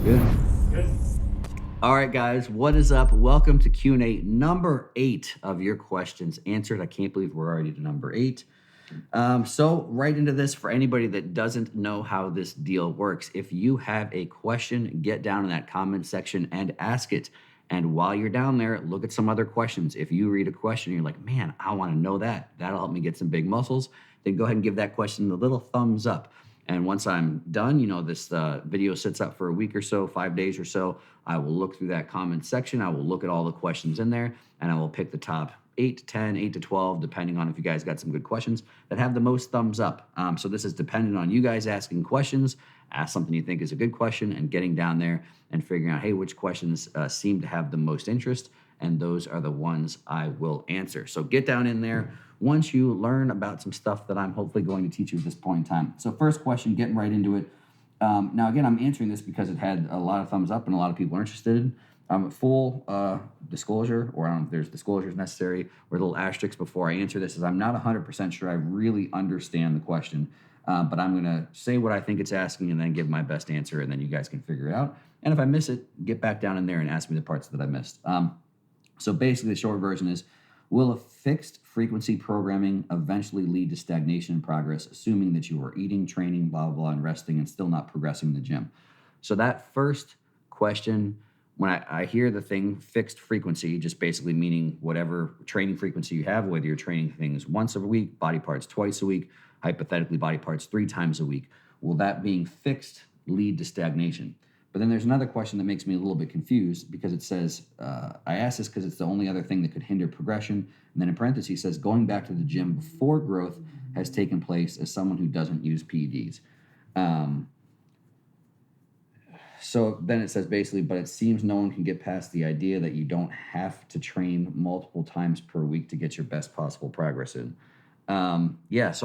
Good. Good. All right, guys, what is up? Welcome to Q&A number 8 of your questions answered. I can't believe we're already to number 8. So right into this, for anybody that doesn't know how this deal works, if you have a question, get down in that comment section and ask it. And while you're down there, look at some other questions. If you read a question, you're like, man, I want to know that. That'll help me get some big muscles. Then go ahead and give that question the little thumbs up. And once I'm done, this video sits up for a week or so, 5 days or so. I will look through that comment section. I will look at all the questions in there, and I will pick the top 8 to 10, 8 to 12, depending on if you guys got some good questions that have the most thumbs up. So this is dependent on you guys asking questions. Ask something you think is a good question and getting down there and figuring out, hey, which questions seem to have the most interest, and those are the ones I will answer. So get down in there once you learn about some stuff that I'm hopefully going to teach you at this point in time. So first question, getting right into it. Now, again, I'm answering this because it had a lot of thumbs up and a lot of people are interested. Full disclosure, or I don't know if there's disclosures necessary, or a little asterisk before I answer this, is I'm not 100% sure I really understand the question, but I'm going to say what I think it's asking and then give my best answer, and then you guys can figure it out. And if I miss it, get back down in there and ask me the parts that I missed. So basically, the short version is, will a fixed frequency programming eventually lead to stagnation in progress, assuming that you are eating, training, blah, blah, blah, and resting and still not progressing in the gym? So that first question, when I hear the thing fixed frequency, just basically meaning whatever training frequency you have, whether you're training things once a week, body parts twice a week, hypothetically body parts 3 times a week, will that being fixed lead to stagnation? But then there's another question that makes me a little bit confused, because it says, I asked this because it's the only other thing that could hinder progression. And then in parentheses says, going back to the gym before growth has taken place as someone who doesn't use PEDs. So then it says basically, but it seems no one can get past the idea that you don't have to train multiple times per week to get your best possible progress in. So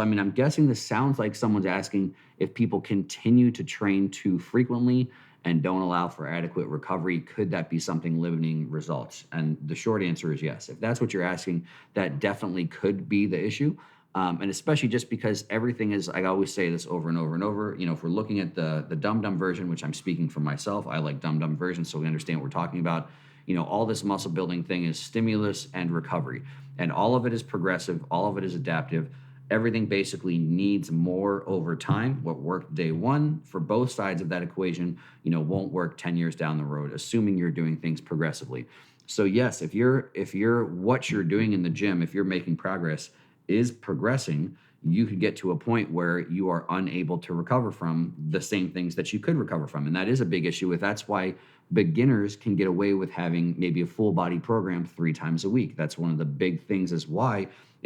I mean, I'm guessing this sounds like someone's asking if people continue to train too frequently and don't allow for adequate recovery, could that be something limiting results? And the short answer is yes. If that's what you're asking, that definitely could be the issue. And especially just because everything is, I always say this over and over and over, if we're looking at the dum-dum version, which I'm speaking for myself, I like dum-dum version so we understand what we're talking about. All this muscle building thing is stimulus and recovery. And all of it is progressive. All of it is adaptive. Everything basically needs more over time. What worked day one for both sides of that equation, won't work 10 years down the road, assuming you're doing things progressively. So yes, if what you're doing in the gym, if you're making progress is progressing, you could get to a point where you are unable to recover from the same things that you could recover from. And that is a big issue. That's why beginners can get away with having maybe a full body program 3 times a week. That's one of the big things is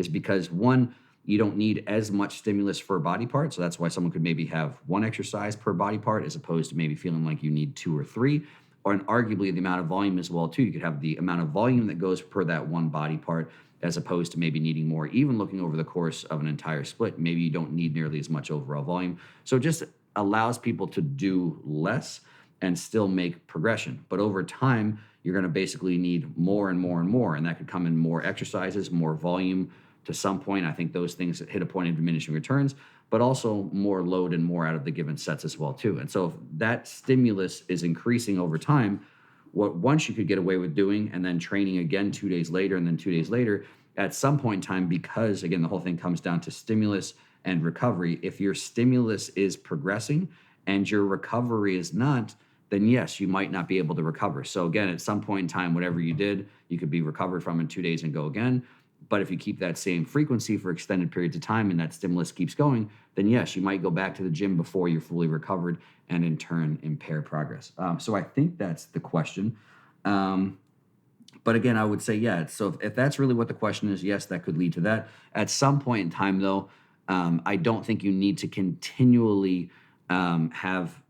because one, you don't need as much stimulus for a body part. So that's why someone could maybe have 1 exercise per body part as opposed to maybe feeling like you need 2 or 3. And arguably the amount of volume as well too. You could have the amount of volume that goes per that 1 body part as opposed to maybe needing more. Even looking over the course of an entire split, maybe you don't need nearly as much overall volume. So it just allows people to do less and still make progression. But over time, you're going to basically need more and more and more. And that could come in more exercises, more volume. To some point, I think those things hit a point of diminishing returns, but also more load and more out of the given sets as well too. And so if that stimulus is increasing over time, what once you could get away with doing and then training again 2 days later and then 2 days later, at some point in time, because again, the whole thing comes down to stimulus and recovery. If your stimulus is progressing and your recovery is not, then yes, you might not be able to recover. So again, at some point in time, whatever you did, you could be recovered from in 2 days and go again. But if you keep that same frequency for extended periods of time and that stimulus keeps going, then yes, you might go back to the gym before you're fully recovered and in turn impair progress. So I think that's the question. But again, I would say, yeah, so if that's really what the question is, yes, that could lead to that. At some point in time, though, I don't think you need to continually have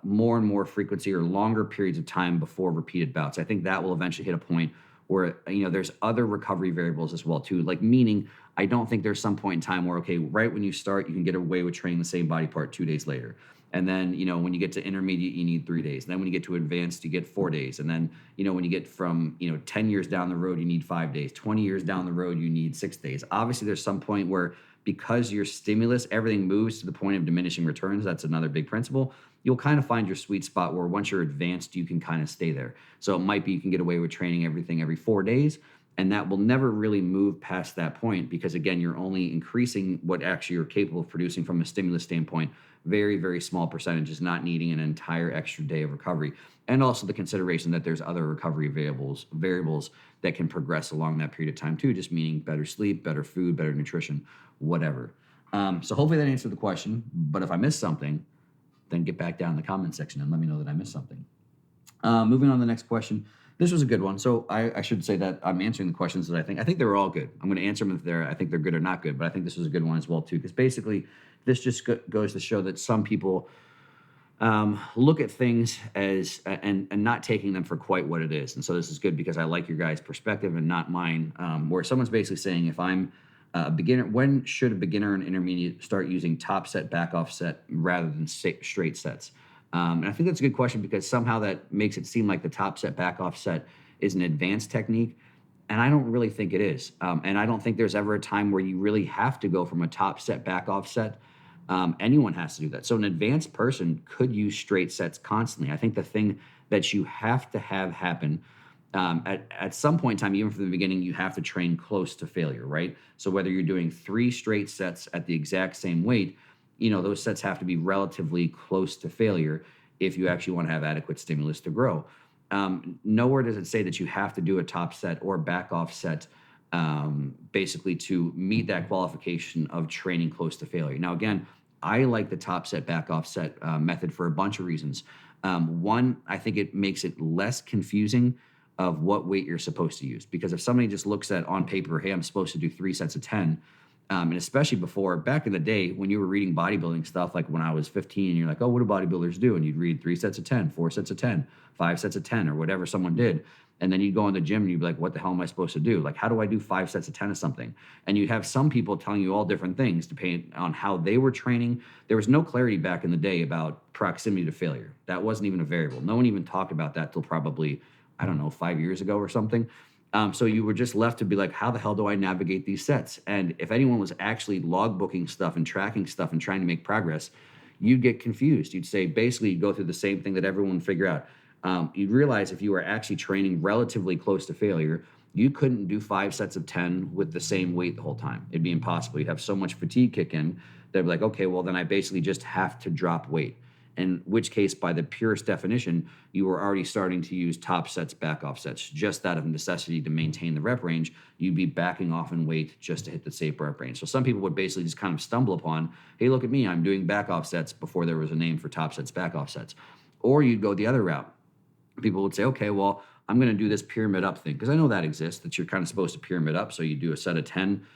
more and more frequency or longer periods of time before repeated bouts. I think that will eventually hit a point where, there's other recovery variables as well too. Like, meaning, I don't think there's some point in time where, okay, right when you start, you can get away with training the same body part 2 days later. And then, when you get to intermediate, you need 3 days. And then when you get to advanced, you get 4 days. And then, when you get from, 10 years down the road, you need 5 days. 20 years down the road, you need 6 days. Obviously, there's some point where because your stimulus, everything moves to the point of diminishing returns. That's another big principle. You'll kind of find your sweet spot where once you're advanced, you can kind of stay there. So it might be you can get away with training everything every 4 days, and that will never really move past that point because, again, you're only increasing what actually you're capable of producing from a stimulus standpoint. Very, very small percentages, not needing an entire extra day of recovery. And also the consideration that there's other recovery variables that can progress along that period of time too, just meaning better sleep, better food, better nutrition, whatever. So hopefully that answered the question. But if I missed something, then get back down in the comment section and let me know that I missed something. Moving on to the next question. This was a good one. So I should say that I'm answering the questions that I think they were all good. I'm going to answer them if I think they're good or not good, but I think this was a good one as well too, because basically this just goes to show that some people look at things as and not taking them for quite what it is. And so this is good because I like your guys' perspective and not mine, where someone's basically saying if I'm a beginner, when should a beginner and intermediate start using top set, back off set rather than straight sets? And I think that's a good question because somehow that makes it seem like the top set, back off set is an advanced technique. And I don't really think it is. And I don't think there's ever a time where you really have to go from a top set, back off set. Anyone has to do that. So an advanced person could use straight sets constantly. I think the thing that you have to have happen at some point in time, even from the beginning, you have to train close to failure, right? So whether you're doing 3 straight sets at the exact same weight, those sets have to be relatively close to failure if you actually want to have adequate stimulus to grow. Nowhere does it say that you have to do a top set or back off set basically to meet that qualification of training close to failure. Now, again, I like the top set, back off set method for a bunch of reasons. One, I think it makes it less confusing of what weight you're supposed to use. Because if somebody just looks at on paper, hey, I'm supposed to do 3 sets of 10, and especially back in the day when you were reading bodybuilding stuff, like when I was 15, and you're like, oh, what do bodybuilders do? And you'd read 3 sets of 10, 4 sets of 10, 5 sets of 10, or whatever someone did. And then you'd go in the gym and you'd be like, what the hell am I supposed to do? Like, how do I do 5 sets of 10 of something? And you'd have some people telling you all different things depending on how they were training. There was no clarity back in the day about proximity to failure. That wasn't even a variable. No one even talked about that till probably, 5 years ago or something. So you were just left to be like, how the hell do I navigate these sets? And if anyone was actually logbooking stuff and tracking stuff and trying to make progress, you'd get confused. You'd say, basically, you'd go through the same thing that everyone would figure out. You'd realize if you were actually training relatively close to failure, you couldn't do 5 sets of 10 with the same weight the whole time. It'd be impossible. You'd have so much fatigue kick in that be like, okay, well, then I basically just have to drop weight. In which case, by the purest definition, you were already starting to use top sets, back off sets, just out of necessity to maintain the rep range. You'd be backing off in weight just to hit the safe rep range. So some people would basically just kind of stumble upon, hey, look at me, I'm doing back off sets before there was a name for top sets, back off sets. Or you'd go the other route. People would say, okay, well, I'm going to do this pyramid up thing because I know that exists, that you're kind of supposed to pyramid up. So you do a set of 10.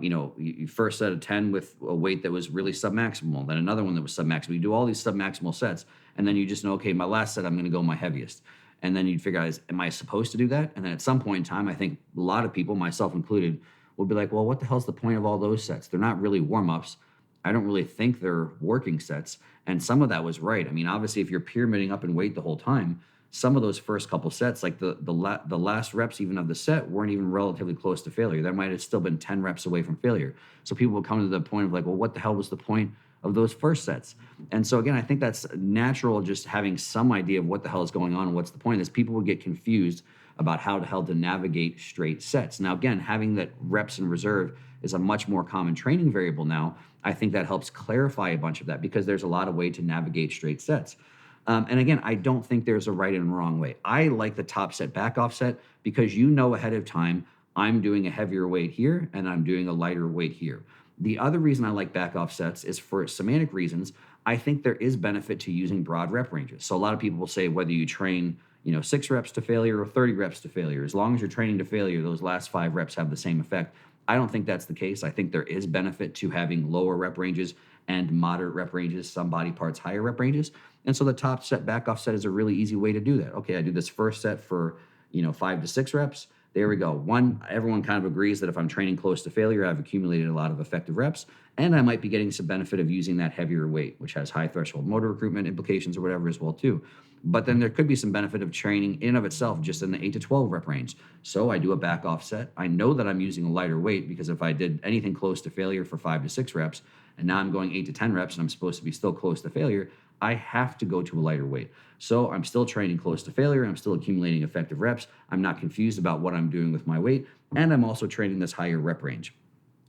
You first set of 10 with a weight that was really submaximal, then another one that was submaximal. You do all these submaximal sets, and then you just know, okay, my last set, I'm going to go my heaviest. And then you'd figure out, am I supposed to do that? And then at some point in time, I think a lot of people, myself included, will be like, well, what the hell's the point of all those sets? They're not really warm-ups. I don't really think they're working sets. And some of that was right. I mean, obviously, if you're pyramiding up in weight the whole time, some of those first couple sets, like the last reps even of the set, weren't even relatively close to failure. There might have still been 10 reps away from failure. So people will come to the point of like, well, what the hell was the point of those first sets? And so again, I think that's natural, just having some idea of what the hell is going on and what's the point of this. People would get confused about how the hell to navigate straight sets. Now, again, having that reps in reserve is a much more common training variable now. I think that helps clarify a bunch of that because there's a lot of way to navigate straight sets. And again, I don't think there's a right and wrong way. I like the top set, back off set because you know ahead of time, I'm doing a heavier weight here and I'm doing a lighter weight here. The other reason I like back off sets is for semantic reasons. I think there is benefit to using broad rep ranges. So a lot of people will say whether you train 6 reps to failure or 30 reps to failure, as long as you're training to failure, those last 5 reps have the same effect. I don't think that's the case. I think there is benefit to having lower rep ranges and moderate rep ranges, some body parts, higher rep ranges. And so the top set, back off set is a really easy way to do that. Okay, I do this first set for 5 to 6 reps. There we go. One, everyone kind of agrees that if I'm training close to failure, I've accumulated a lot of effective reps, and I might be getting some benefit of using that heavier weight, which has high threshold motor recruitment implications or whatever as well too. But then there could be some benefit of training in of itself just in the 8 to 12 rep range. So I do a back off set. I know that I'm using a lighter weight because if I did anything close to failure for 5 to 6 reps, and now I'm going 8 to 10 reps and I'm supposed to be still close to failure, I have to go to a lighter weight. So I'm still training close to failure. I'm still accumulating effective reps. I'm not confused about what I'm doing with my weight. And I'm also training this higher rep range.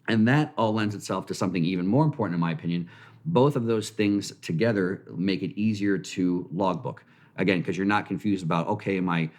And that all lends itself to something even more important, in my opinion. Both of those things together make it easier to logbook. Again, because you're not confused about, okay, am I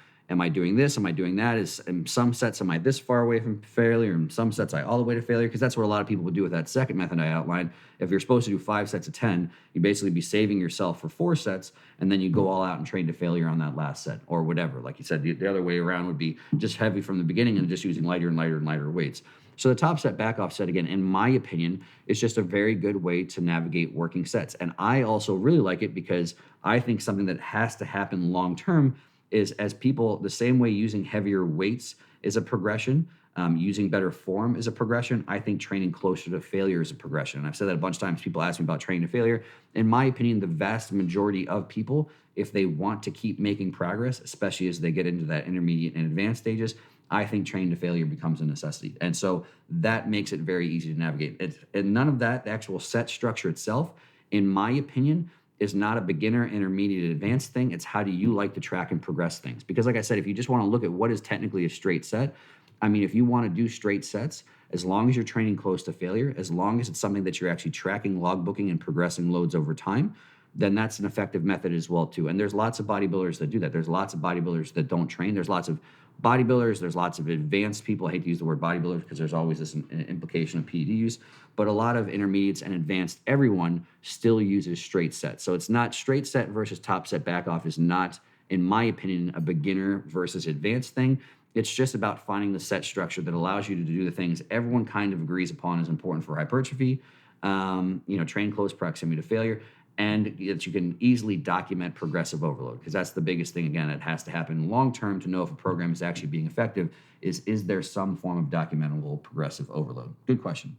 doing this? Am I doing that? In some sets, am I this far away from failure? In some sets, I all the way to failure? Because that's what a lot of people would do with that second method I outlined. If you're supposed to do 5 sets of 10, you basically be saving yourself for 4 sets, and then you go all out and train to failure on that last set or whatever. Like you said, the other way around would be just heavy from the beginning and just using lighter and lighter and lighter weights. So the top set, back off set, again, in my opinion, is just a very good way to navigate working sets. And I also really like it because I think something that has to happen long term is as people, the same way using heavier weights is a progression, using better form is a progression. I think training closer to failure is a progression. And I've said that a bunch of times. People ask me about training to failure. In my opinion, the vast majority of people, if they want to keep making progress, especially as they get into that intermediate and advanced stages, I think training to failure becomes a necessity. And so that makes it very easy to navigate. And none of that, the actual set structure itself, in my opinion, is not a beginner, intermediate, advanced thing. It's how do you like to track and progress things? Because like I said, if you just want to look at what is technically a straight set, I mean, if you want to do straight sets, as long as you're training close to failure, as long as it's something that you're actually tracking, logbooking, and progressing loads over time, then that's an effective method as well too. And there's lots of bodybuilders that do that. There's lots of bodybuilders that don't train. There's lots of bodybuilders. There's lots of advanced people. I hate to use the word bodybuilders because there's always this implication of PED use, but a lot of intermediates and advanced, everyone still uses straight sets. So it's not straight set versus top set back off is not, in my opinion, a beginner versus advanced thing. It's just about finding the set structure that allows you to do the things everyone kind of agrees upon is important for hypertrophy, train close proximity to failure, and that you can easily document progressive overload, because that's the biggest thing, again, that has to happen long term to know if a program is actually being effective is there some form of documentable progressive overload? Good question.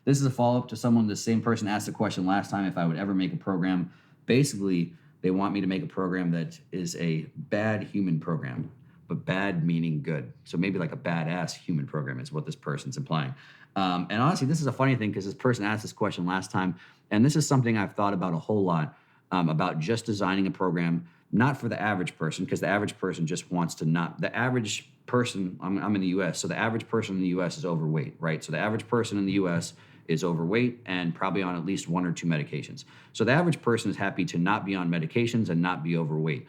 This is a follow-up to someone, the same person asked the question last time if I would ever make a program. Basically, they want me to make a program that is a bad human program, but bad meaning good. So maybe like a badass human program is what this person's implying. And honestly, this is a funny thing because this person asked this question last time, and this is something I've thought about a whole lot, about just designing a program, not for the average person, because the average person just wants to not, the average person, I'm in the US, so the average person in the US is overweight, right? So the average person in the US is overweight and probably on at least 1 or 2 medications. So the average person is happy to not be on medications and not be overweight.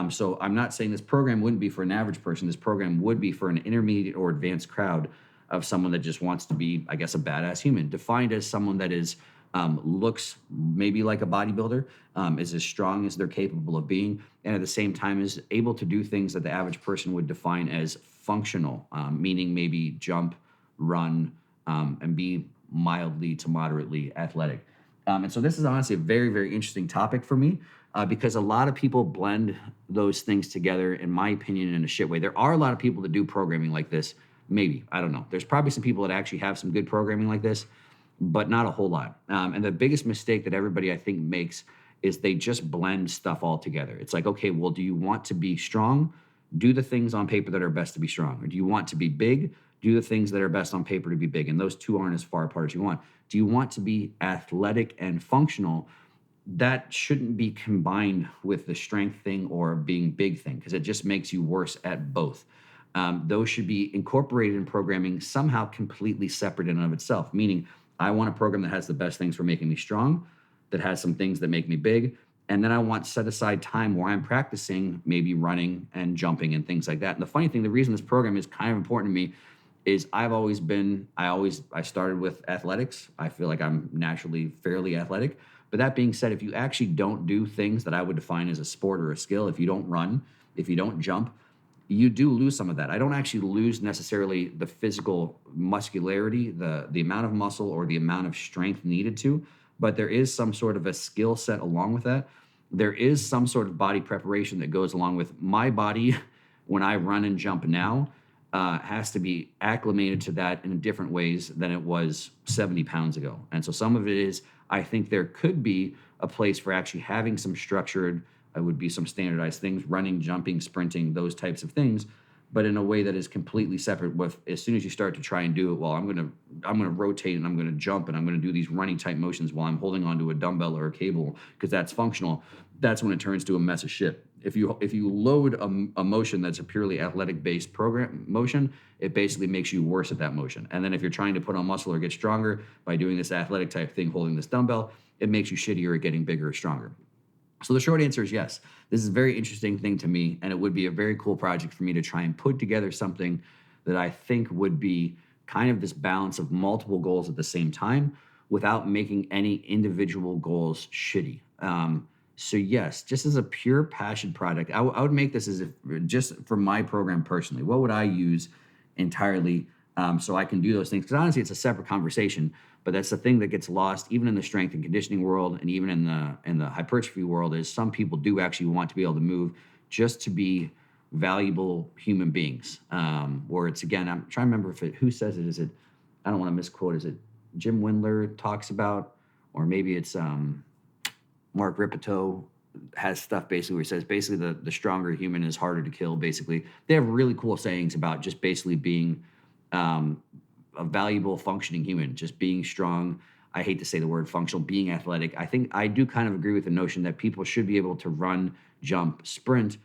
So I'm not saying this program wouldn't be for an average person. This program would be for an intermediate or advanced crowd of someone that just wants to be, I guess, a badass human, defined as someone that is looks maybe like a bodybuilder, is as strong as they're capable of being, and at the same time is able to do things that the average person would define as functional, meaning maybe jump, run, and be mildly to moderately athletic. And so this is honestly a very, very interesting topic for me. Because a lot of people blend those things together, in my opinion, in a shit way. There are a lot of people that do programming like this. Maybe, I don't know. There's probably some people that actually have some good programming like this, but not a whole lot. And the biggest mistake that everybody, I think, makes is they just blend stuff all together. It's like, okay, well, do you want to be strong? Do the things on paper that are best to be strong. Or do you want to be big? Do the things that are best on paper to be big. And those two aren't as far apart as you want. Do you want to be athletic and functional? That shouldn't be combined with the strength thing or being big thing, because it just makes you worse at both. Those should be incorporated in programming somehow completely separate in and of itself, meaning I want a program that has the best things for making me strong, that has some things that make me big, and then I want set aside time where I'm practicing maybe running and jumping and things like that. And the funny thing, the reason this program is kind of important to me is I started with athletics. I feel like I'm naturally fairly athletic. But that being said, if you actually don't do things that I would define as a sport or a skill, if you don't run, if you don't jump, you do lose some of that. I don't actually lose necessarily the physical muscularity, the amount of muscle or the amount of strength needed to, but there is some sort of a skill set along with that. There is some sort of body preparation that goes along with my body when I run and jump now has to be acclimated to that in different ways than it was 70 pounds ago. And so some of it is, I think there could be a place for actually having some structured, would be some standardized things, running, jumping, sprinting, those types of things, but in a way that is completely separate. With as soon as you start to try and do it, well, I'm gonna rotate and I'm gonna jump and I'm gonna do these running type motions while I'm holding onto a dumbbell or a cable because that's functional. That's when it turns to a mess of shit. If you load a motion that's a purely athletic based program motion, it basically makes you worse at that motion. And then if you're trying to put on muscle or get stronger by doing this athletic type thing, holding this dumbbell, it makes you shittier at getting bigger or stronger. So the short answer is yes. This is a very interesting thing to me, and it would be a very cool project for me to try and put together something that I think would be kind of this balance of multiple goals at the same time without making any individual goals shitty. So yes, just as a pure passion project, I would make this as if just for my program personally. What would I use entirely so I can do those things? Because honestly, it's a separate conversation. But that's the thing that gets lost, even in the strength and conditioning world, and even in the hypertrophy world, is some people do actually want to be able to move just to be valuable human beings. Or it's, again, I'm trying to remember who says it. Is it? I don't want to misquote. Is it Jim Windler talks about, or maybe it's Mark Ripito has stuff basically where he says basically the stronger human is harder to kill. Basically, they have really cool sayings about just basically being a valuable functioning human, just being strong. I hate to say the word functional, being athletic. I think I do kind of agree with the notion that people should be able to run, jump, sprint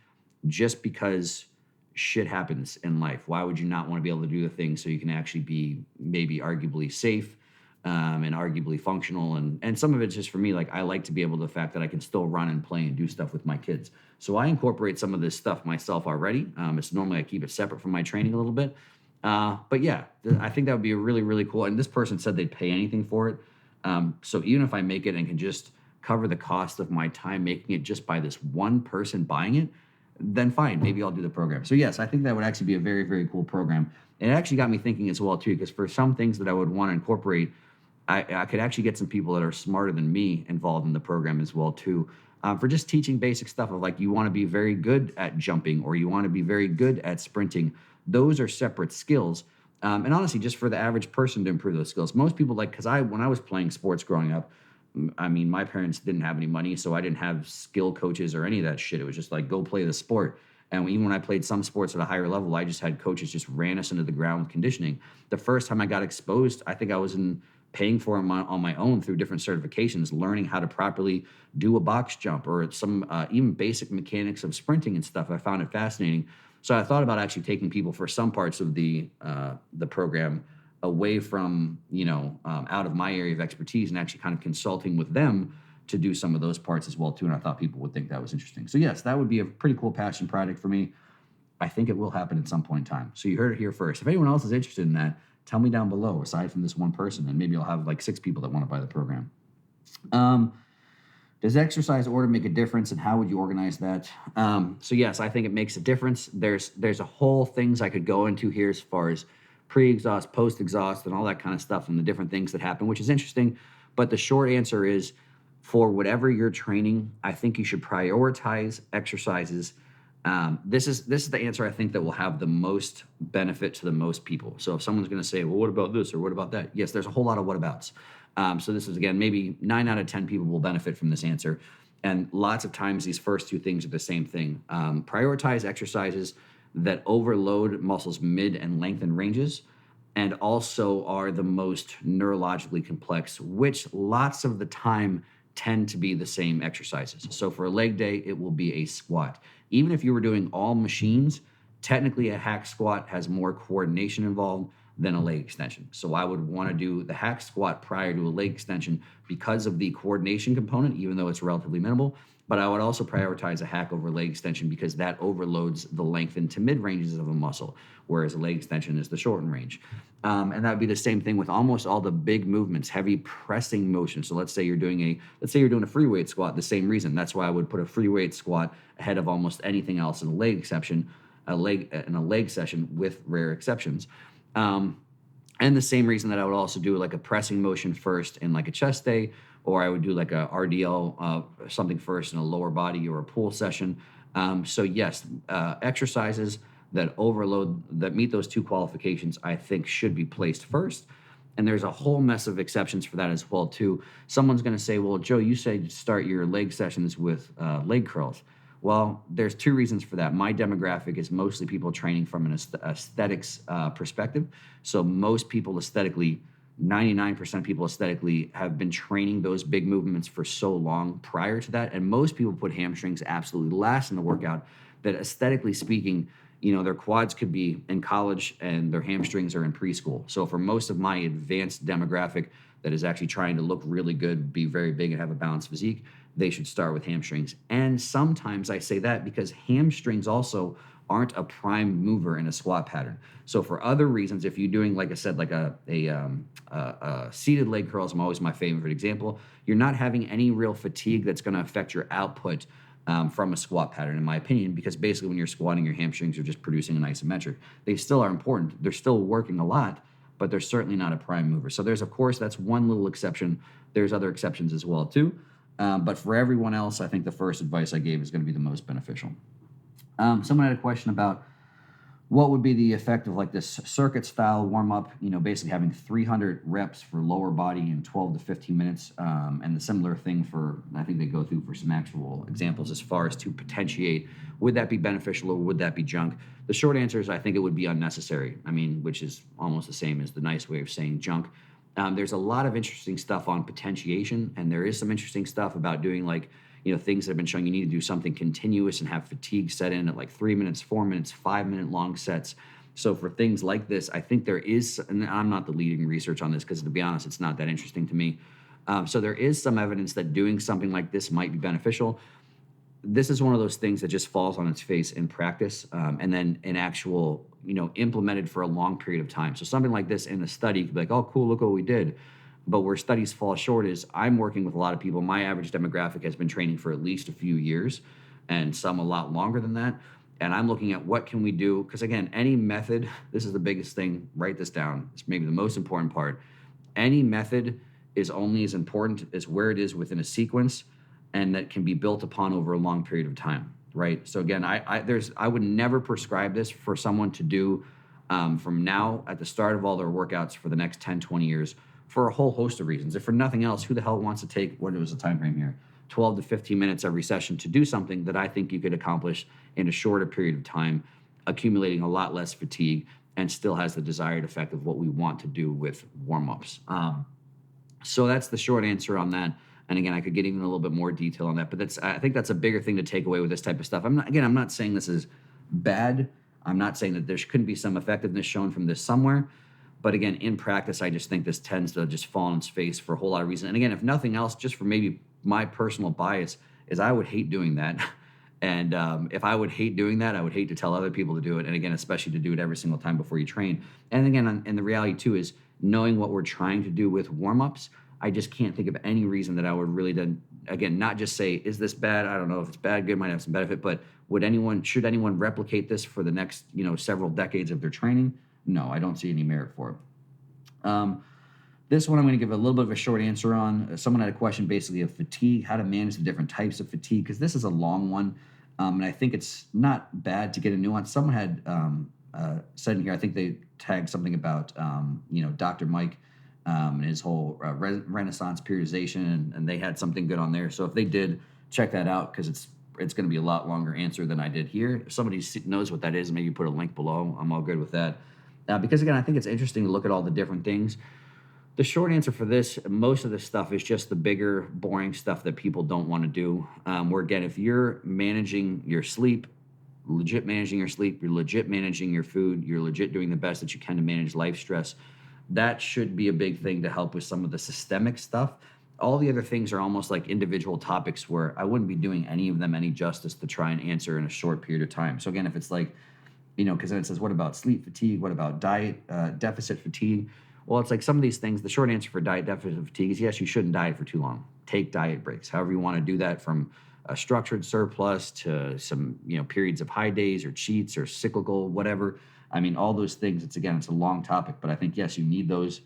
just because shit happens in life. Why would you not want to be able to do the things so you can actually be maybe arguably safe and arguably functional? And some of it's just for me, like I like to be able to the fact that I can still run and play and do stuff with my kids. So I incorporate some of this stuff myself already. It's normally I keep it separate from my training a little bit. But yeah, I think that would be a really, really cool. And this person said they'd pay anything for it. So even if I make it and can just cover the cost of my time making it just by this one person buying it, then fine, maybe I'll do the program. So yes, I think that would actually be a very, very cool program. And it actually got me thinking as well too, because for some things that I would want to incorporate, I could actually get some people that are smarter than me involved in the program as well too. For just teaching basic stuff of like, you want to be very good at jumping or you want to be very good at sprinting. Those are separate skills. And honestly, just for the average person to improve those skills. Most people because when I was playing sports growing up, I mean, my parents didn't have any money, so I didn't have skill coaches or any of that shit. It was just like, go play the sport. And even when I played some sports at a higher level, I just had coaches just ran us into the ground with conditioning. The first time I got exposed, I think I was paying for them on my own through different certifications, learning how to properly do a box jump or some even basic mechanics of sprinting and stuff. I found it fascinating. So I thought about actually taking people for some parts of the program away from, out of my area of expertise and actually kind of consulting with them to do some of those parts as well too. And I thought people would think that was interesting. So yes, that would be a pretty cool passion project for me. I think it will happen at some point in time. So you heard it here first. If anyone else is interested in that, tell me down below, aside from this one person, and maybe I'll have like 6 people that want to buy the program. Does exercise order make a difference, and how would you organize that? So yes, I think it makes a difference. There's a whole things I could go into here as far as pre-exhaust, post-exhaust, and all that kind of stuff and the different things that happen, which is interesting. But the short answer is, for whatever you're training, I think you should prioritize exercises. This is the answer I think that will have the most benefit to the most people. So if someone's going to say, well, what about this or what about that? Yes, there's a whole lot of what abouts. So this is, again, maybe 9 out of 10 people will benefit from this answer. And lots of times these first 2 things are the same thing. Prioritize exercises that overload muscles mid and lengthen ranges and also are the most neurologically complex, which lots of the time tend to be the same exercises. So for a leg day, it will be a squat. Even if you were doing all machines, technically a hack squat has more coordination involved than a leg extension. So I would want to do the hack squat prior to a leg extension because of the coordination component, even though it's relatively minimal. But I would also prioritize a hack over leg extension because that overloads the lengthen to mid ranges of a muscle, whereas a leg extension is the shortened range. And that would be the same thing with almost all the big movements, heavy pressing motion. So let's say you're doing a free weight squat. The same reason. That's why I would put a free weight squat ahead of almost anything else in a leg session with rare exceptions. And the same reason that I would also do like a pressing motion first in like a chest day, or I would do like a RDL, something first in a lower body or a pull session. So yes, exercises that meet those two qualifications, I think should be placed first. And there's a whole mess of exceptions for that as well too. Someone's going to say, well, Joe, you said start your leg sessions with leg curls. Well, there's two reasons for that. My demographic is mostly people training from an aesthetics perspective. So most people aesthetically, 99% of people aesthetically have been training those big movements for so long prior to that. And most people put hamstrings absolutely last in the workout, that aesthetically speaking, their quads could be in college and their hamstrings are in preschool. So for most of my advanced demographic that is actually trying to look really good, be very big, and have a balanced physique, they should start with hamstrings. And sometimes I say that because hamstrings also aren't a prime mover in a squat pattern. So for other reasons, if you're doing, like I said, like a seated leg curls, I'm always my favorite example, you're not having any real fatigue that's going to affect your output from a squat pattern, in my opinion, because basically when you're squatting, your hamstrings are just producing an isometric. They still are important. They're still working a lot, but they're certainly not a prime mover. So there's, of course, that's one little exception. There's other exceptions as well, too. But for everyone else, I think the first advice I gave is going to be the most beneficial. Someone had a question about what would be the effect of like this circuit style warm up, basically having 300 reps for lower body in 12 to 15 minutes. And the similar thing I think they go through for some actual examples as far as to potentiate, would that be beneficial or would that be junk? The short answer is I think it would be unnecessary. Which is almost the same as the nice way of saying junk. There's a lot of interesting stuff on potentiation, and there is some interesting stuff about doing things that have been showing you need to do something continuous and have fatigue set in at like 3 minutes, 4 minutes, 5-minute long sets. So for things like this, I think there is, and I'm not the leading research on this because to be honest, it's not that interesting to me. So there is some evidence that doing something like this might be beneficial. This is one of those things that just falls on its face in practice, and then in actual, implemented for a long period of time. So something like this in a study could be like, oh, cool, look what we did. But where studies fall short is I'm working with a lot of people. My average demographic has been training for at least a few years and some a lot longer than that. And I'm looking at what can we do? Because again, any method, this is the biggest thing, write this down. It's maybe the most important part. Any method is only as important as where it is within a sequence and that can be built upon over a long period of time, right? So again, I would never prescribe this for someone to do from now at the start of all their workouts for the next 10, 20 years for a whole host of reasons. If for nothing else, who the hell wants to take, what was the time frame here, 12 to 15 minutes every session to do something that I think you could accomplish in a shorter period of time, accumulating a lot less fatigue, and still has the desired effect of what we want to do with warm-ups. So that's the short answer on that. And again, I could get even a little bit more detail on that, but I think that's a bigger thing to take away with this type of stuff. I'm not saying this is bad. I'm not saying that there couldn't be some effectiveness shown from this somewhere. But again, in practice, I just think this tends to just fall on its face for a whole lot of reasons. And again, if nothing else, just for maybe my personal bias, is I would hate doing that. And if I would hate doing that, I would hate to tell other people to do it. And again, especially to do it every single time before you train. And again, and the reality too is knowing what we're trying to do with warm-ups, I just can't think of any reason that I would really then, again, not just say, is this bad? I don't know if it's bad, good, might have some benefit, but should anyone replicate this for the next, several decades of their training? No, I don't see any merit for it. This one I'm going to give a little bit of a short answer on. Someone had a question basically of fatigue, how to manage the different types of fatigue, because this is a long one, and I think it's not bad to get a nuance. Someone had said in here, I think they tagged something about, Dr. Mike and his whole Renaissance periodization, and they had something good on there. So if they did, check that out because it's going to be a lot longer answer than I did here. If somebody knows what that is, maybe put a link below. I'm all good with that. Because again, I think it's interesting to look at all the different things. The short answer for this, most of this stuff is just the bigger, boring stuff that people don't want to do. Where again, if you're managing your sleep, legit managing your sleep, you're legit managing your food, you're legit doing the best that you can to manage life stress, that should be a big thing to help with some of the systemic stuff. All the other things are almost like individual topics where I wouldn't be doing any of them any justice to try and answer in a short period of time. So again, if it's like, because then it says, what about sleep fatigue? What about diet deficit fatigue? Well, it's like some of these things, the short answer for diet deficit fatigue is yes, you shouldn't diet for too long. Take diet breaks. However you want to do that, from a structured surplus to some, periods of high days or cheats or cyclical, whatever. All those things, it's a long topic, but I think, yes, you need those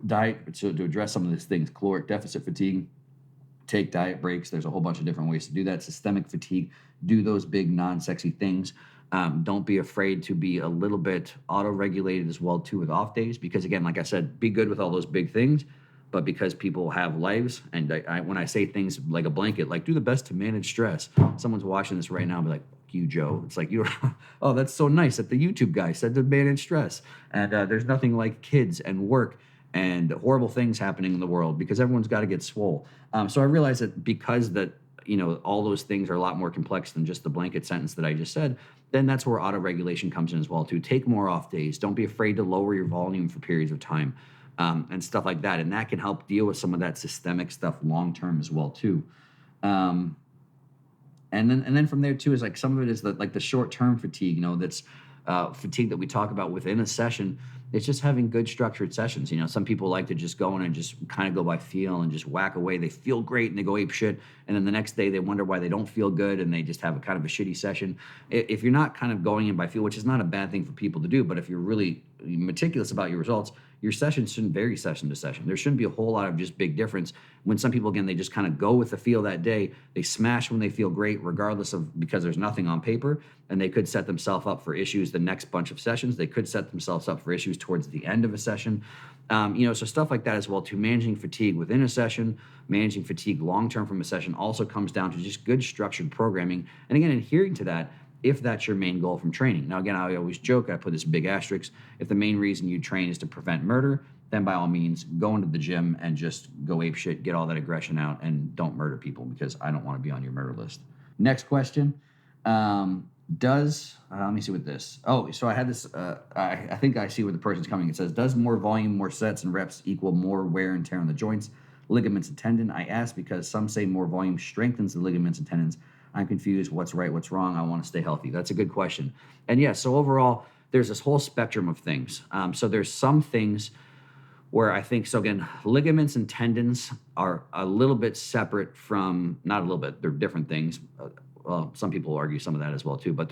diet to address some of these things. Caloric deficit fatigue, take diet breaks. There's a whole bunch of different ways to do that. Systemic fatigue, do those big non-sexy things. Don't be afraid to be a little bit auto-regulated as well too with off days, because again, like I said, be good with all those big things, but because people have lives, and when I say things like a blanket, like do the best to manage stress. Someone's watching this right now and be like, "Fuck you, Joe." It's like, oh, that's so nice that the YouTube guy said to manage stress. And there's nothing like kids and work and horrible things happening in the world, because everyone's got to get swole. So I realize that because that, all those things are a lot more complex than just the blanket sentence that I just said, then that's where auto regulation comes in as well too. Take more off days. Don't be afraid to lower your volume for periods of time, and stuff like that. And that can help deal with some of that systemic stuff long term as well too. Um, and then from there too is like some of it is the short term fatigue. That's fatigue that we talk about within a session. It's just having good structured sessions. Some people like to just go in and just kind of go by feel and just whack away. They feel great and they go ape shit, and then the next day they wonder why they don't feel good and they just have a kind of a shitty session. If you're not kind of going in by feel, which is not a bad thing for people to do, but if you're really meticulous about your results, your sessions shouldn't vary session to session. There shouldn't be a whole lot of just big difference. When some people, again, they just kind of go with the feel that day. They smash when they feel great, regardless of, because there's nothing on paper, and they could set themselves up for issues the next bunch of sessions. They could set themselves up for issues towards the end of a session. So stuff like that as well too. Managing fatigue within a session, managing fatigue long-term from a session also comes down to just good structured programming. And again, adhering to that, if that's your main goal from training. Now, again, I always joke, I put this big asterisk. If the main reason you train is to prevent murder, then by all means, go into the gym and just go ape shit, get all that aggression out, and don't murder people, because I don't want to be on your murder list. Next question. Let me see what this. Oh, so I had this, I think I see where the person's coming. It says, does more volume, more sets, and reps equal more wear and tear on the joints, ligaments, and tendon? I ask because some say more volume strengthens the ligaments and tendons. I'm confused. What's right? What's wrong? I want to stay healthy. That's a good question. And yeah, so overall, there's this whole spectrum of things. So there's some things where I think, so again, ligaments and tendons are a little bit separate from, not a little bit, they're different things. Well, some people argue some of that as well too, but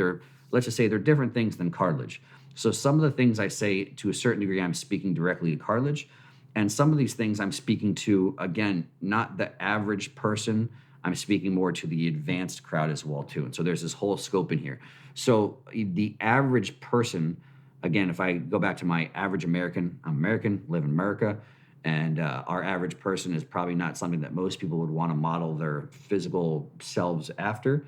let's just say they're different things than cartilage. So some of the things I say, to a certain degree, I'm speaking directly to cartilage. And some of these things I'm speaking to, again, not the average person. I'm speaking more to the advanced crowd as well too. And so there's this whole scope in here. So the average person, again, if I go back to my average American, I'm American, live in America, and our average person is probably not something that most people would want to model their physical selves after.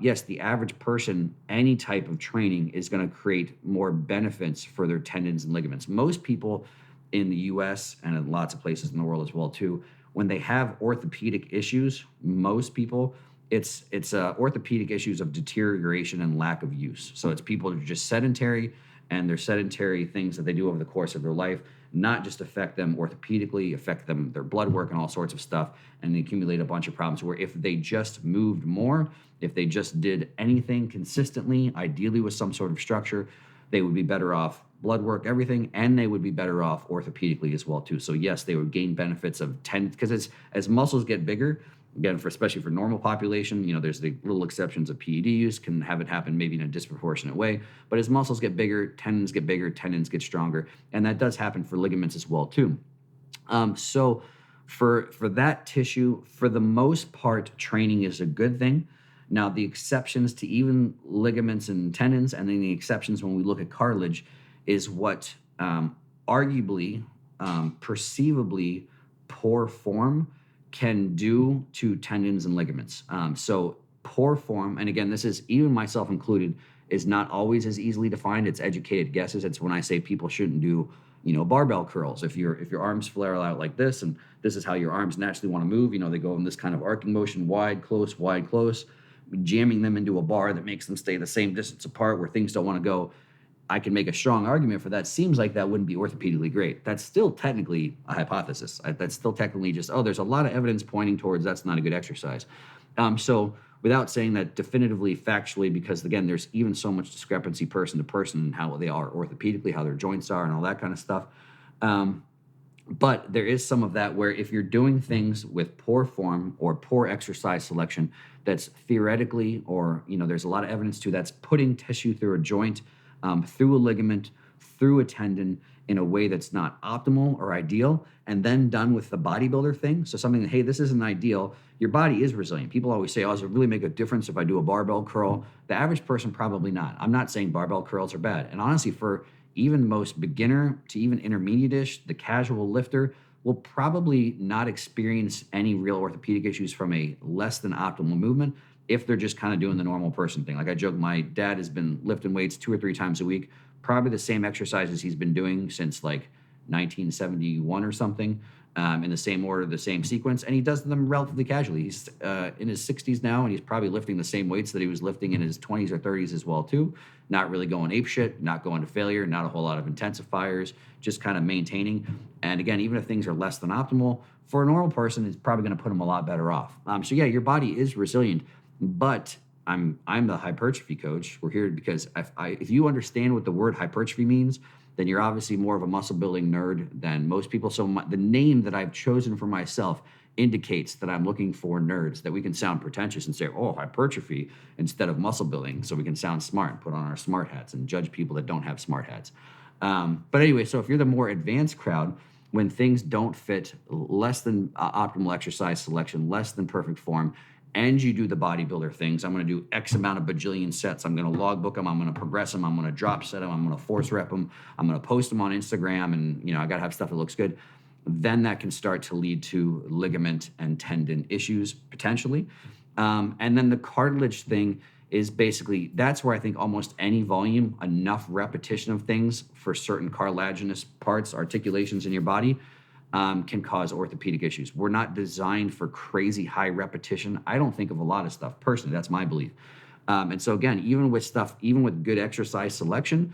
Yes, the average person, any type of training is going to create more benefits for their tendons and ligaments. Most people in the US and in lots of places in the world as well too, when they have orthopedic issues, most people, it's orthopedic issues of deterioration and lack of use. So it's people who are just sedentary, and their sedentary things that they do over the course of their life not just affect them orthopedically, affect them, their blood work and all sorts of stuff, and they accumulate a bunch of problems where if they just moved more, if they just did anything consistently, ideally with some sort of structure, they would be better off blood work, everything, and they would be better off orthopedically as well too. So yes, they would gain benefits of because as muscles get bigger, again, especially for normal population, there's the little exceptions of PED use can have it happen maybe in a disproportionate way. But as muscles get bigger, tendons get stronger, and that does happen for ligaments as well too. So for that tissue, for the most part, training is a good thing. Now, the exceptions to even ligaments and tendons, and then the exceptions when we look at cartilage, is what arguably, perceivably poor form can do to tendons and ligaments. So poor form, and again, this is even myself included, is not always as easily defined. It's educated guesses. It's when I say people shouldn't do, barbell curls. If your arms flare out like this, and this is how your arms naturally want to move, they go in this kind of arcing motion, wide, close, jamming them into a bar that makes them stay the same distance apart where things don't want to go. I can make a strong argument for that. Seems like that wouldn't be orthopedically great. That's still technically a hypothesis. That's still technically just, there's a lot of evidence pointing towards that's not a good exercise. So without saying that definitively, factually, because again, there's even so much discrepancy person to person and how they are orthopedically, how their joints are and all that kind of stuff. But there is some of that where if you're doing things with poor form or poor exercise selection, that's theoretically, or, there's a lot of evidence to that's putting tissue through a joint, through a ligament, through a tendon in a way that's not optimal or ideal, and then done with the bodybuilder thing. So something that, hey, this isn't ideal. Your body is resilient. People always say, oh, does it really make a difference if I do a barbell curl? The average person, probably not. I'm not saying barbell curls are bad. And honestly, for even most beginner to even intermediate-ish, the casual lifter will probably not experience any real orthopedic issues from a less than optimal movement if they're just kind of doing the normal person thing. Like I joke, my dad has been lifting weights 2 or 3 times a week, probably the same exercises he's been doing since like 1971 or something, in the same order, the same sequence, and he does them relatively casually. He's in his 60s now, and he's probably lifting the same weights that he was lifting in his 20s or 30s as well too. Not really going ape shit, not going to failure, not a whole lot of intensifiers, just kind of maintaining. And again, even if things are less than optimal, for a normal person, it's probably going to put him a lot better off. So yeah, your body is resilient, but I'm the hypertrophy coach. We're here because if you understand what the word hypertrophy means, then you're obviously more of a muscle building nerd than most people. So the name that I've chosen for myself indicates that I'm looking for nerds, that we can sound pretentious and say, oh, hypertrophy instead of muscle building, so we can sound smart and put on our smart hats and judge people that don't have smart hats. But anyway, so if you're the more advanced crowd, when things don't fit, less than optimal exercise selection, less than perfect form, and you do the bodybuilder things, I'm going to do X amount of bajillion sets. I'm going to logbook them. I'm going to progress them. I'm going to drop set them. I'm going to force rep them. I'm going to post them on Instagram. And, I got to have stuff that looks good. Then that can start to lead to ligament and tendon issues potentially. And then the cartilage thing is basically, that's where I think almost any volume, enough repetition of things for certain cartilaginous parts, articulations in your body, can cause orthopedic issues. We're not designed for crazy high repetition. I don't think of a lot of stuff personally. That's my belief. And so again, even with good exercise selection,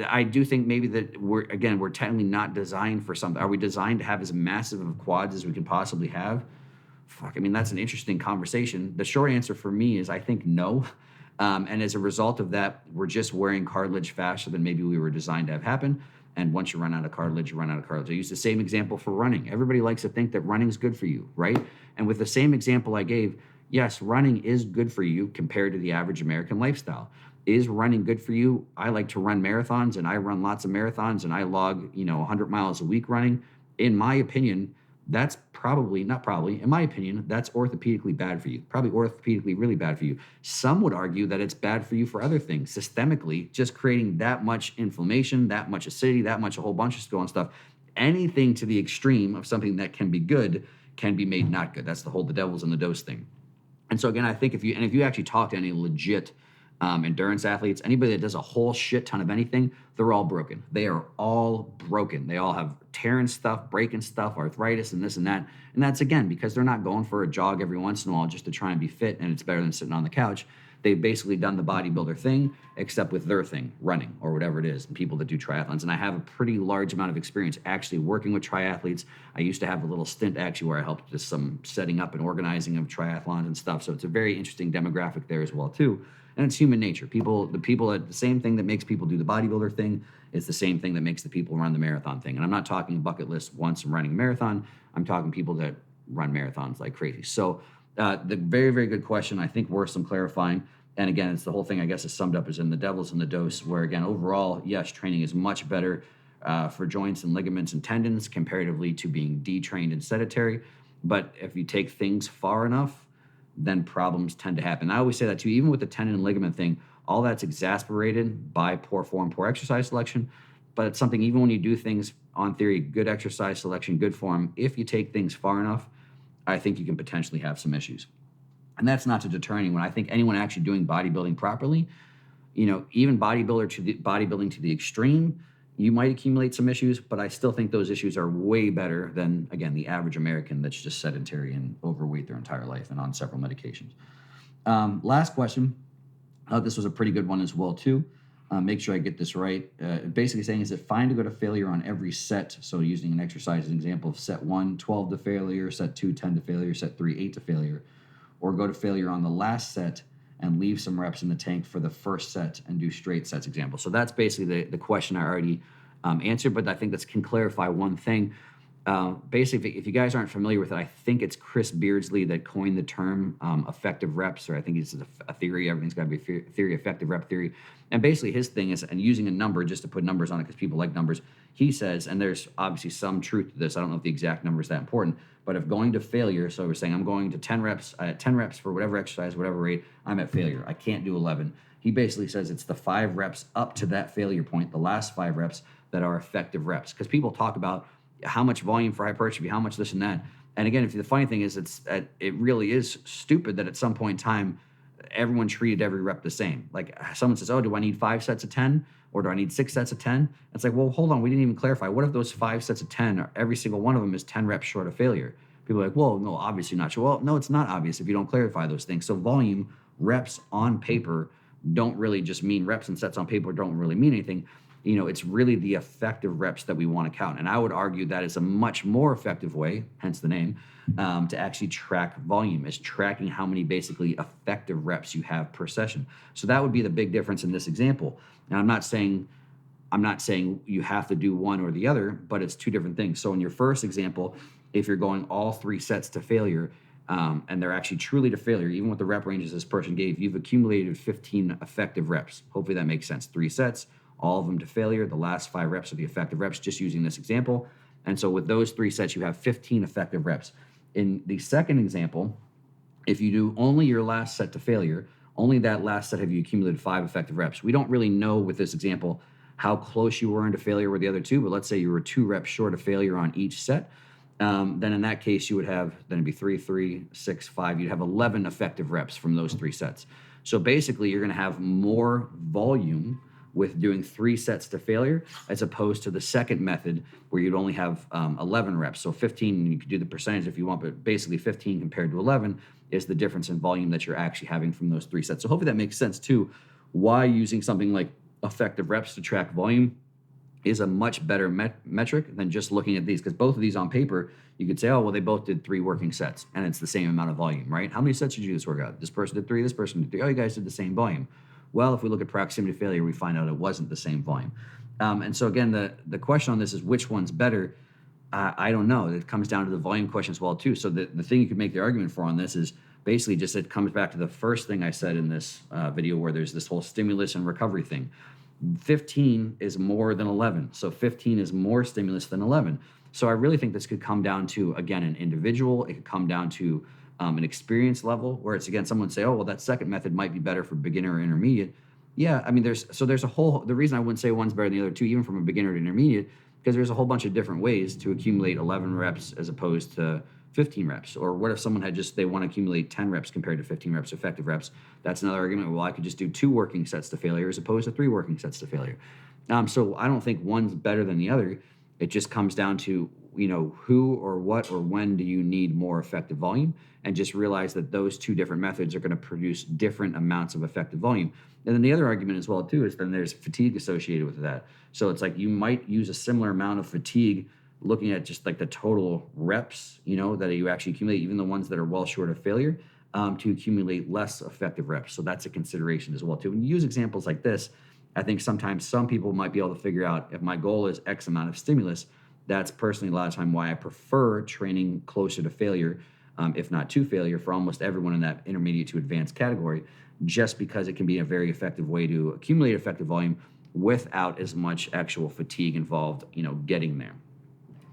I do think maybe that we're technically not designed for something. Are we designed to have as massive of quads as we can possibly have? Fuck, I mean, that's an interesting conversation. The short answer for me is I think no. And as a result of that, we're just wearing cartilage faster than maybe we were designed to have happen. And once you run out of cartilage, you run out of cartilage. I use the same example for running. Everybody likes to think that running's good for you, right? And with the same example I gave, yes, running is good for you compared to the average American lifestyle. Is running good for you? I like to run marathons, and I run lots of marathons, and I log, 100 miles a week running. In my opinion, that's in my opinion, that's orthopedically bad for you. Probably orthopedically really bad for you. Some would argue that it's bad for you for other things, systemically, just creating that much inflammation, that much acidity, that much a whole bunch of stool stuff. Anything to the extreme of something that can be good can be made not good. That's the devil's in the dose thing. And so again, I think if you actually talk to any legit endurance athletes, anybody that does a whole shit ton of anything, they're all broken. They are all broken. They all have tearing stuff, breaking stuff, arthritis, and this and that. And that's, again, because they're not going for a jog every once in a while just to try and be fit, and it's better than sitting on the couch. They've basically done the bodybuilder thing, except with their thing, running or whatever it is, and people that do triathlons. And I have a pretty large amount of experience actually working with triathletes. I used to have a little stint actually where I helped with some setting up and organizing of triathlons and stuff. So it's a very interesting demographic there as well too. And it's human nature. The same thing that makes people do the bodybuilder thing is the same thing that makes the people run the marathon thing. And I'm not talking bucket list once I'm running a marathon. I'm talking people that run marathons like crazy. So the very, very good question, I think worth some clarifying. And again, it's the whole thing, I guess, is summed up as in the devil's in the dose, where again, overall, yes, training is much better for joints and ligaments and tendons comparatively to being detrained and sedentary. But if you take things far enough, then problems tend to happen. I always say that too, even with the tendon and ligament thing, all that's exacerbated by poor form, poor exercise selection. But it's something, even when you do things on theory, good exercise selection, good form, if you take things far enough, I think you can potentially have some issues. And that's not to deter anyone. I think anyone actually doing bodybuilding properly, even bodybuilding to the extreme, you might accumulate some issues, but I still think those issues are way better than, again, the average American that's just sedentary and overweight their entire life and on several medications. Last question. This was a pretty good one as well, too. Make sure I get this right. Basically saying, is it fine to go to failure on every set? So using an exercise as an example of set 1, 12 to failure, set 2, 10 to failure, set 3, 8 to failure, or go to failure on the last set and leave some reps in the tank for the first set and do straight sets example. So that's basically the question I already answered, but I think this can clarify one thing. Basically, if you guys aren't familiar with it, I think it's Chris Beardsley that coined the term effective reps, or I think it's a theory. Everything's got to be a theory, effective rep theory. And basically, his thing is, and using a number just to put numbers on it because people like numbers, he says, and there's obviously some truth to this. I don't know if the exact number is that important, but if going to failure, so we're saying I'm going to 10 reps, at 10 reps for whatever exercise, whatever rate, I'm at failure. I can't do 11. He basically says it's the 5 reps up to that failure point, the last 5 reps that are effective reps. Because people talk about how much volume for hypertrophy, how much this and that. And again, if the funny thing is, it really is stupid that at some point in time, everyone treated every rep the same. Like someone says, oh, do I need 5 sets of 10 or do I need 6 sets of 10? It's like, well, hold on. We didn't even clarify. What if those 5 sets of 10, or every single one of them is 10 reps short of failure? People are like, well, no, obviously not. Well, no, it's not obvious if you don't clarify those things. So volume, reps on paper don't really just mean reps, and sets on paper don't really mean anything. It's really the effective reps that we want to count. And I would argue that is a much more effective way, hence the name, to actually track volume, is tracking how many basically effective reps you have per session. So that would be the big difference in this example. And I'm not saying you have to do one or the other, but it's two different things. So in your first example, if you're going all 3 sets to failure, and they're actually truly to failure, even with the rep ranges this person gave, you've accumulated 15 effective reps. Hopefully that makes sense. 3 sets, all of them to failure. The last 5 reps are the effective reps, just using this example. And so with those 3 sets, you have 15 effective reps. In the second example, if you do only your last set to failure, only that last set have you accumulated 5 effective reps. We don't really know with this example how close you were into failure with the other 2, but let's say you were 2 reps short of failure on each set. Then in that case, you would have, then it'd be 3, 6, 5. You'd have 11 effective reps from those 3 sets. So basically, you're going to have more volume with doing 3 sets to failure as opposed to the second method where you'd only have 11 reps. So 15, you could do the percentage if you want, but basically 15 compared to 11 is the difference in volume that you're actually having from those 3 sets. So hopefully that makes sense too, why using something like effective reps to track volume is a much better metric than just looking at these, because both of these on paper, you could say, oh, well, they both did 3 working sets, and it's the same amount of volume, right? How many sets did you do this workout? This person did 3, this person did 3. Oh, you guys did the same volume. Well, if we look at proximity to failure, we find out it wasn't the same volume. And so again, the question on this is which one's better? I don't know. It comes down to the volume question as well, too. So the thing you could make the argument for on this is basically just it comes back to the first thing I said in this video, where there's this whole stimulus and recovery thing. 15 is more than 11. So 15 is more stimulus than 11. So I really think this could come down to, again, an individual. It could come down to an experience level, where it's, again, someone would say, oh, well, that second method might be better for beginner or intermediate. Yeah, I mean, the reason I wouldn't say one's better than the other 2, even from a beginner to intermediate, because there's a whole bunch of different ways to accumulate 11 reps as opposed to 15 reps. Or what if someone they want to accumulate 10 reps compared to 15 reps, effective reps? That's another argument. Well, I could just do 2 working sets to failure as opposed to 3 working sets to failure. So I don't think one's better than the other. It just comes down to, who or what or when do you need more effective volume, and just realize that those 2 different methods are going to produce different amounts of effective volume. And then the other argument as well, too, is then there's fatigue associated with that. So it's like you might use a similar amount of fatigue looking at just like the total reps, that you actually accumulate, even the ones that are well short of failure, to accumulate less effective reps. So that's a consideration as well, too. When you use examples like this, I think sometimes some people might be able to figure out, if my goal is X amount of stimulus, that's personally a lot of time why I prefer training closer to failure, if not to failure, for almost everyone in that intermediate to advanced category, just because it can be a very effective way to accumulate effective volume without as much actual fatigue involved, getting there.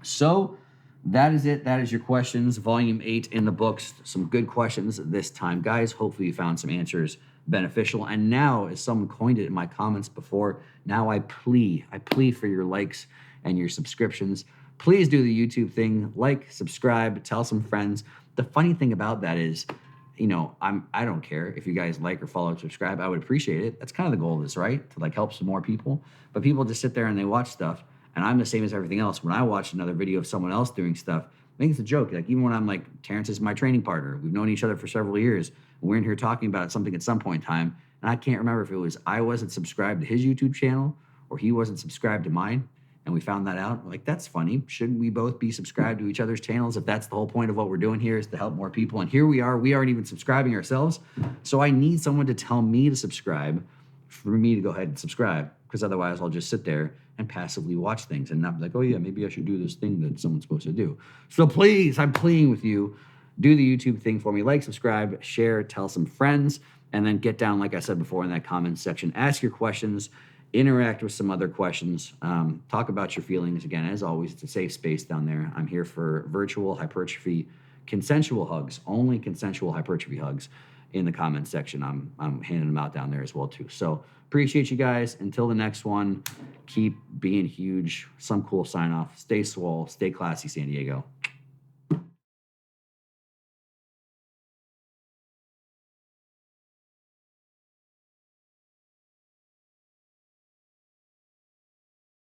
So that is it. That is your questions. Volume 8 in the books. Some good questions this time, guys. Hopefully you found some answers beneficial. And now, as someone coined it in my comments before, now I plea for your likes and your subscriptions. Please do the YouTube thing. Like, subscribe, tell some friends. The funny thing about that is, I don't care if you guys like or follow or subscribe. I would appreciate it. That's kind of the goal of this, right? To help some more people. But people just sit there and they watch stuff. And I'm the same as everything else. When I watch another video of someone else doing stuff, I think it's a joke. Even when I'm Terrence is my training partner. We've known each other for several years. And we're in here talking about something at some point in time. And I can't remember if it was I wasn't subscribed to his YouTube channel or he wasn't subscribed to mine. And we found that out. That's funny. Shouldn't we both be subscribed to each other's channels if that's the whole point of what we're doing here is to help more people? And here we aren't even subscribing ourselves. So I need someone to tell me to subscribe for me to go ahead and subscribe, because otherwise I'll just sit there and passively watch things and not be like, oh yeah, maybe I should do this thing that someone's supposed to do. So please, I'm pleading with you, do the YouTube thing for me. Like, subscribe, share, tell some friends, and then get down, like I said before, in that comments section. Ask your questions, interact with some other questions, talk about your feelings. Again, as always, it's a safe space down there. I'm here for virtual hypertrophy, consensual hugs, only consensual hypertrophy hugs in the comments section. I'm handing them out down there as well too. So appreciate you guys. Until the next one, keep being huge. Some cool sign off. Stay swole, stay classy, San Diego.